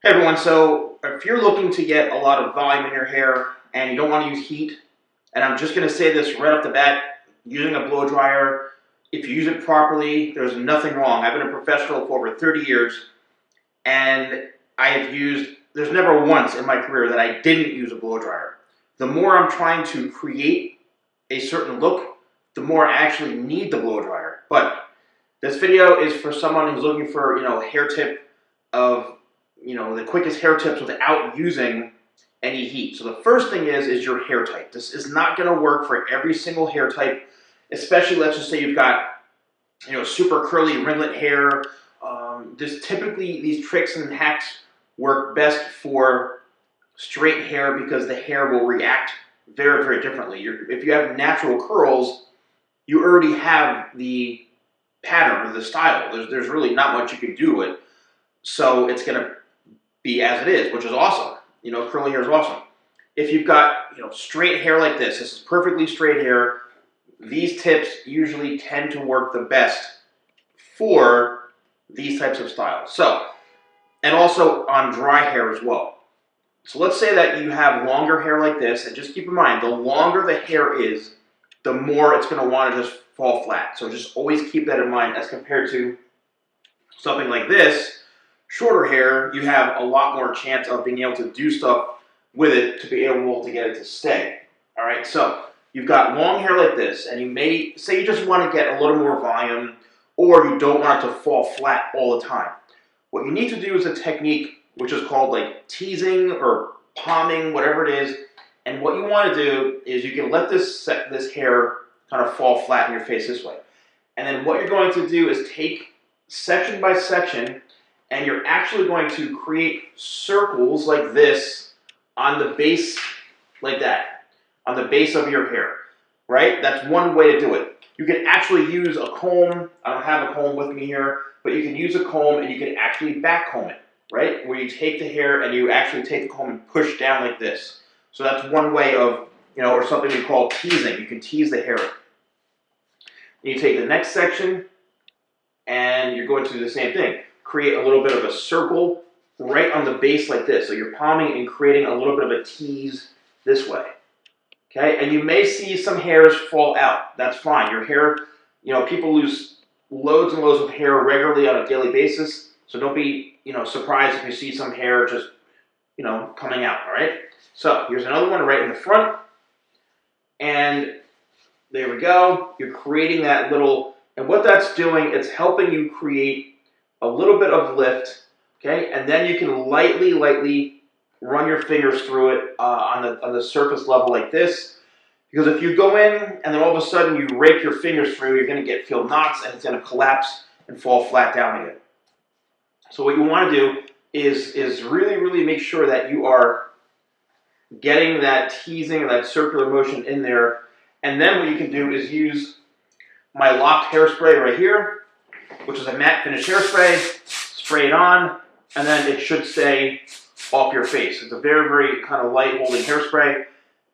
Hey everyone, so if you're looking to get a lot of volume in your hair and you don't want to use heat, and I'm just going to say this right off the bat, using a blow dryer, if you use it properly, there's nothing wrong. I've been a professional for over 30 years, and there's never once in my career that I didn't use a blow dryer. The more I'm trying to create a certain look, the more I actually need the blow dryer. But this video is for someone who's looking for, a hair tip of the quickest hair tips without using any heat. So the first thing is your hair type. This is not going to work for every single hair type, especially let's just say you've got super curly ringlet hair. Typically these tricks and hacks work best for straight hair because the hair will react very, very differently. If you have natural curls, you already have the pattern or the style. There's really not much you can do to it. So it's going to be as it is, which is awesome. Curly hair is awesome. If you've got, straight hair like this is perfectly straight hair, these tips usually tend to work the best for these types of styles. So, and also on dry hair as well. So let's say that you have longer hair like this, and just keep in mind, the longer the hair is, the more it's going to want to just fall flat. So just always keep that in mind as compared to something like this. Shorter hair, you have a lot more chance of being able to do stuff with it to be able to get it to stay. All right, so you've got long hair like this, and you may say you just want to get a little more volume, or you don't want it to fall flat all the time. What you need to do is a technique which is called like teasing or palming, whatever it is. And what you want to do is you can let this hair kind of fall flat in your face this way. And then what you're going to do is take section by section, and you're actually going to create circles like this on the base, like that, on the base of your hair, right? That's one way to do it. You can actually use a comb. I don't have a comb with me here, but you can use a comb and you can actually back comb it, right? Where you take the hair and you actually take the comb and push down like this. So that's one way of, or something we call teasing. You can tease the hair. You take the next section and you're going to do the same thing. Create a little bit of a circle right on the base like this. So you're palming and creating a little bit of a tease this way. Okay, and you may see some hairs fall out. That's fine. Your hair, people lose loads and loads of hair regularly on a daily basis. So don't be, surprised if you see some hair just, coming out, all right? So here's another one right in the front. And there we go. You're creating that little, and what that's doing, it's helping you create a little bit of lift, okay? And then you can lightly run your fingers through it on the surface level like this. Because if you go in and then all of a sudden you rake your fingers through, you're going to feel knots and it's going to collapse and fall flat down again. So what you want to do is really make sure that you are getting that teasing and that circular motion in there. And then what you can do is use my locked hairspray right here, which is a matte finish hairspray. Spray it on, and then it should stay off your face. It's a very kind of light holding hairspray.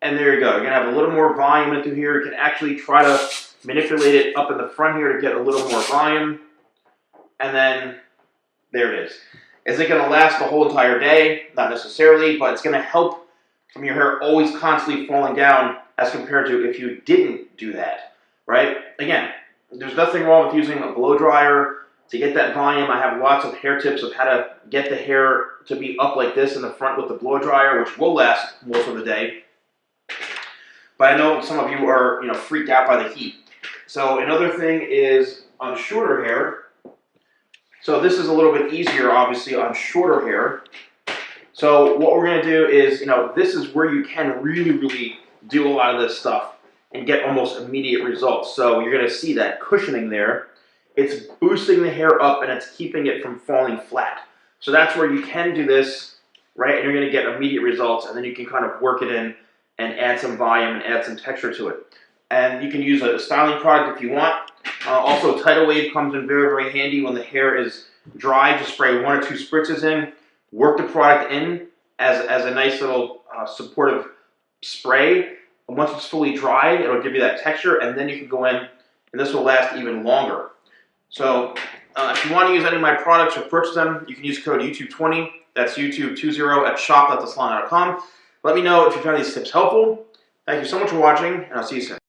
And there you go. You're going to have a little more volume into here. You can actually try to manipulate it up in the front here to get a little more volume. And then there it is. Is it going to last the whole entire day? Not necessarily, but it's going to help from your hair always constantly falling down as compared to if you didn't do that, right? Again, there's nothing wrong with using a blow dryer to get that volume. I have lots of hair tips of how to get the hair to be up like this in the front with the blow dryer, which will last most of the day. But I know some of you are, freaked out by the heat. So another thing is on shorter hair. So this is a little bit easier, obviously, on shorter hair. So what we're going to do is, this is where you can really do a lot of this stuff and get almost immediate results. So you're going to see that cushioning there. It's boosting the hair up and it's keeping it from falling flat. So that's where you can do this, right? And you're going to get immediate results, and then you can kind of work it in and add some volume and add some texture to it. And you can use a styling product if you want. Also, Tidal Wave comes in very handy when the hair is dry. Just spray 1 or 2 spritzes in, work the product in as a nice little supportive spray. And once it's fully dry, it'll give you that texture, and then you can go in, and this will last even longer. So if you want to use any of my products or purchase them, you can use code YouTube20 That's YouTube20 at shop.thesalon.com. Let me know if you found these tips helpful. Thank you so much for watching, and I'll see you soon.